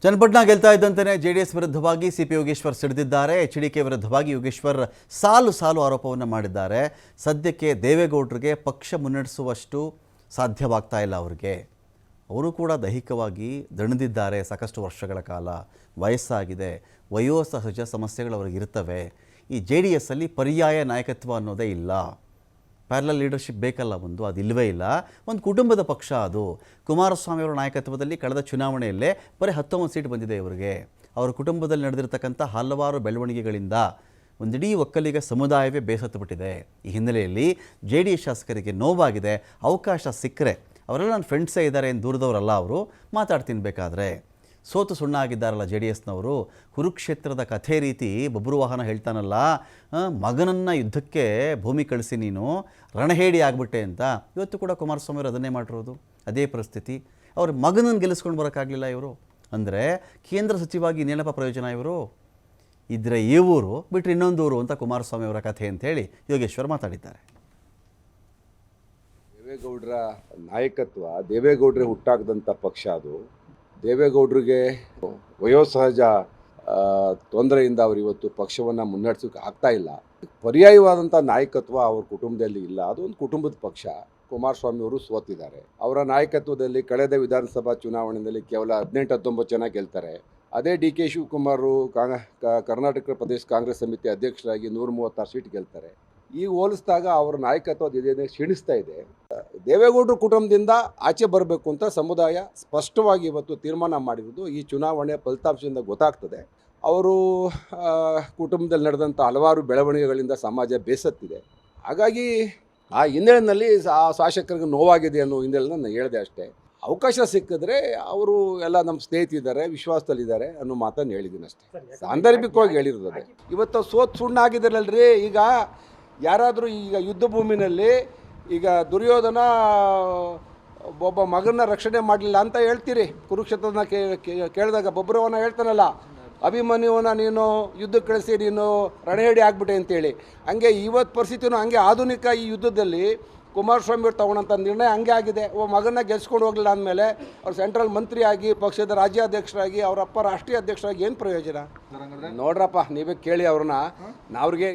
Channapatna ಗೆಲ್ತಾ ಇದ್ದಂತೆಯೇ JDS ವಿರುದ್ಧವಾಗಿ CP Yogeshwar ಸಿಡಿದಿದ್ದಾರೆ. HDK ವಿರುದ್ಧವಾಗಿ ಯೋಗೇಶ್ವರ್ ಸಾಲು ಸಾಲು ಆರೋಪವನ್ನು ಮಾಡಿದ್ದಾರೆ. ಸದ್ಯಕ್ಕೆ ದೇವೇಗೌಡರಿಗೆ ಪಕ್ಷ ಮುನ್ನಡೆಸುವಷ್ಟು ಸಾಧ್ಯವಾಗ್ತಾ ಇಲ್ಲ. ಅವರು ಕೂಡ ದೈಹಿಕವಾಗಿ ದಣಿದಿದ್ದಾರೆ. ಸಾಕಷ್ಟು ವರ್ಷಗಳ ಕಾಲ ವಯಸ್ಸಾಗಿದೆ, ವಯೋಸಹಜ ಸಮಸ್ಯೆಗಳು ಅವ್ರಿಗಿರ್ತವೆ. ಈ JDS ಅಲ್ಲಿ ಪರ್ಯಾಯ ನಾಯಕತ್ವ ಅನ್ನೋದೇ ಇಲ್ಲ. ಪ್ಯಾರಲಲ್ ಲೀಡರ್ಶಿಪ್ ಬೇಕಲ್ಲ, ಅದು ಇಲ್ಲವೇ ಇಲ್ಲ. ಒಂದು ಕುಟುಂಬದ ಪಕ್ಷ ಅದು. ಕುಮಾರಸ್ವಾಮಿ ಅವರ ನಾಯಕತ್ವದಲ್ಲಿ ಕಳೆದ ಚುನಾವಣೆಯಲ್ಲೇ ಬರೀ 19 ಸೀಟ್ ಬಂದಿದೆ ಇವರಿಗೆ. ಅವರ ಕುಟುಂಬದಲ್ಲಿ ನಡೆದಿರ್ತಕ್ಕಂಥ ಹಲವಾರು ಬೆಳವಣಿಗೆಗಳಿಂದ ಒಂದಿಡೀ ಒಕ್ಕಲಿಗ ಸಮುದಾಯವೇ ಬೇಸತ್ತುಬಿಟ್ಟಿದೆ. ಈ ಹಿನ್ನೆಲೆಯಲ್ಲಿ JDS ಶಾಸಕರಿಗೆ ನೋವಾಗಿದೆ. ಅವಕಾಶ ಸಿಕ್ಕರೆ, ಅವರೆಲ್ಲ ನನ್ನ ಫ್ರೆಂಡ್ಸೇ ಇದ್ದಾರೆ ಎಂದು ದೂರದವರಲ್ಲ ಅವರು. ಮಾತಾಡ್ತೀನಿ ಬೇಕಾದರೆ. ಸೋತು ಸುಣ್ಣ ಆಗಿದ್ದಾರಲ್ಲ JDSನವರು. ಕುರುಕ್ಷೇತ್ರದ ಕಥೆ ರೀತಿ ಬಬ್ರುವಾಹನ ಹೇಳ್ತಾನಲ್ಲ, ಮಗನನ್ನು ಯುದ್ಧಕ್ಕೆ ಭೂಮಿ ಕಳಿಸಿ ನೀನು ರಣಹೇಡಿ ಆಗಿಬಿಟ್ಟೆ ಅಂತ. ಇವತ್ತು ಕೂಡ ಕುಮಾರಸ್ವಾಮಿ ಅವರು ಅದನ್ನೇ ಮಾಡಿರೋದು. ಅದೇ ಪರಿಸ್ಥಿತಿ. ಅವ್ರ ಮಗನನ್ನು ಗೆಲ್ಲಿಸ್ಕೊಂಡು ಬರೋಕ್ಕಾಗಲಿಲ್ಲ ಇವರು. ಅಂದರೆ ಕೇಂದ್ರ ಸಚಿವಾಗಿ ಇನ್ನೇನಪ್ಪ ಪ್ರಯೋಜನ ಇವರು? ಇದ್ರೆ ಈ ಊರು ಬಿಟ್ಟರೆ ಇನ್ನೊಂದು ಊರು ಅಂತ ಕುಮಾರಸ್ವಾಮಿ ಅವರ ಕಥೆ ಅಂತೇಳಿ ಯೋಗೇಶ್ವರ್ ಮಾತಾಡಿದ್ದಾರೆ. ದೇವೇಗೌಡರ ನಾಯಕತ್ವ, ದೇವೇಗೌಡರೇ ಹುಟ್ಟಾಕದಂಥ ಪಕ್ಷ ಅದು. ದೇವೇಗೌಡರಿಗೆ ವಯೋಸಹಜ ತೊಂದರೆಯಿಂದ ಅವರು ಇವತ್ತು ಪಕ್ಷವನ್ನು ಮುನ್ನಡೆಸೋಕೆ ಆಗ್ತಾ ಇಲ್ಲ. ಪರ್ಯಾಯವಾದಂಥ ನಾಯಕತ್ವ ಅವ್ರ ಕುಟುಂಬದಲ್ಲಿ ಇಲ್ಲ. ಅದೊಂದು ಕುಟುಂಬದ ಪಕ್ಷ. ಕುಮಾರಸ್ವಾಮಿ ಅವರು ಸೋತಿದ್ದಾರೆ. ಅವರ ನಾಯಕತ್ವದಲ್ಲಿ ಕಳೆದ ವಿಧಾನಸಭಾ ಚುನಾವಣೆಯಲ್ಲಿ ಕೇವಲ 18-19 ಜನ ಗೆಲ್ತಾರೆ. ಅದೇ DK ಶಿವಕುಮಾರ್ ಕರ್ನಾಟಕ ಪ್ರದೇಶ ಕಾಂಗ್ರೆಸ್ ಸಮಿತಿ ಅಧ್ಯಕ್ಷರಾಗಿ 136 ಸೀಟ್ ಗೆಲ್ತಾರೆ. ಈಗ ಹೋಲಿಸಿದಾಗ ಅವರ ನಾಯಕತ್ವ ಕ್ಷೀಣಿಸ್ತಾ ಇದೆ. ದೇವೇಗೌಡರ ಕುಟುಂಬದಿಂದ ಆಚೆ ಬರಬೇಕು ಅಂತ ಸಮುದಾಯ ಸ್ಪಷ್ಟವಾಗಿ ಇವತ್ತು ತೀರ್ಮಾನ ಮಾಡಿರೋದು ಈ ಚುನಾವಣೆ ಫಲಿತಾಂಶದಿಂದ ಗೊತ್ತಾಗ್ತದೆ. ಅವರು ಕುಟುಂಬದಲ್ಲಿ ನಡೆದಂಥ ಹಲವಾರು ಬೆಳವಣಿಗೆಗಳಿಂದ ಸಮಾಜ ಬೇಸತ್ತಿದೆ. ಹಾಗಾಗಿ ಆ ಹಿನ್ನೆಲೆಯಲ್ಲಿ ಆ ಶಾಸಕರಿಗೆ ನೋವಾಗಿದೆ ಅನ್ನೋ ಹಿನ್ನೆಲೆಯಲ್ಲಿ ನಾನು ಹೇಳಿದೆ ಅಷ್ಟೇ. ಅವಕಾಶ ಸಿಕ್ಕಿದ್ರೆ ಅವರು ಎಲ್ಲ ನಮ್ಮ ಸ್ನೇಹಿತರಿದ್ದಾರೆ, ವಿಶ್ವಾಸದಲ್ಲಿದ್ದಾರೆ ಅನ್ನೋ ಮಾತನ್ನು ಹೇಳಿದ್ದೀನಿ ಅಷ್ಟೇ. ಸಾಂದರ್ಭಿಕವಾಗಿ ಹೇಳಿರೋದು ಅದೇ. ಇವತ್ತು ಸೋತು ಸುಣ್ಣ ಆಗಿದ್ದಾರಲ್ರಿ. ಈಗ ಯಾರಾದರೂ ಈಗ ಯುದ್ಧ ಭೂಮಿನಲ್ಲಿ ಈಗ ದುರ್ಯೋಧನ ಒಬ್ಬ ಮಗನ ರಕ್ಷಣೆ ಮಾಡಲಿಲ್ಲ ಅಂತ ಹೇಳ್ತೀರಿ. ಕುರುಕ್ಷೇತ್ರನ ಕೇಳಿದಾಗ ಬಬ್ರುವನ ಹೇಳ್ತಾನಲ್ಲ, ಅಭಿಮನ್ಯುವನ ನೀನು ಯುದ್ಧಕ್ಕೆ ಕಳಿಸಿ ನೀನು ರಣಹೇಡಿ ಆಗ್ಬಿಟ್ಟೆ ಅಂತೇಳಿ. ಹಂಗೆ ಇವತ್ತು ಪರಿಸ್ಥಿತಿನೂ ಹಂಗೆ. ಆಧುನಿಕ ಈ ಯುದ್ಧದಲ್ಲಿ ಕುಮಾರಸ್ವಾಮಿ ಅವರು ತಗೊಂಡಂಥ ನಿರ್ಣಯ ಹಂಗೆ ಆಗಿದೆ. ಒಬ್ಬ ಮಗನ ಗೆಲ್ಸ್ಕೊಂಡು ಹೋಗಲಿಲ್ಲ ಅಂದಮೇಲೆ ಅವ್ರು ಸೆಂಟ್ರಲ್ ಮಂತ್ರಿ ಆಗಿ, ಪಕ್ಷದ ರಾಜ್ಯಾಧ್ಯಕ್ಷರಾಗಿ, ಅವರಪ್ಪ ರಾಷ್ಟ್ರೀಯ ಅಧ್ಯಕ್ಷರಾಗಿ ಏನು ಪ್ರಯೋಜನ? ನೋಡ್ರಪ್ಪ, ನೀವೇ ಕೇಳಿ ಅವ್ರನ್ನ. ಅವ್ರಿಗೆ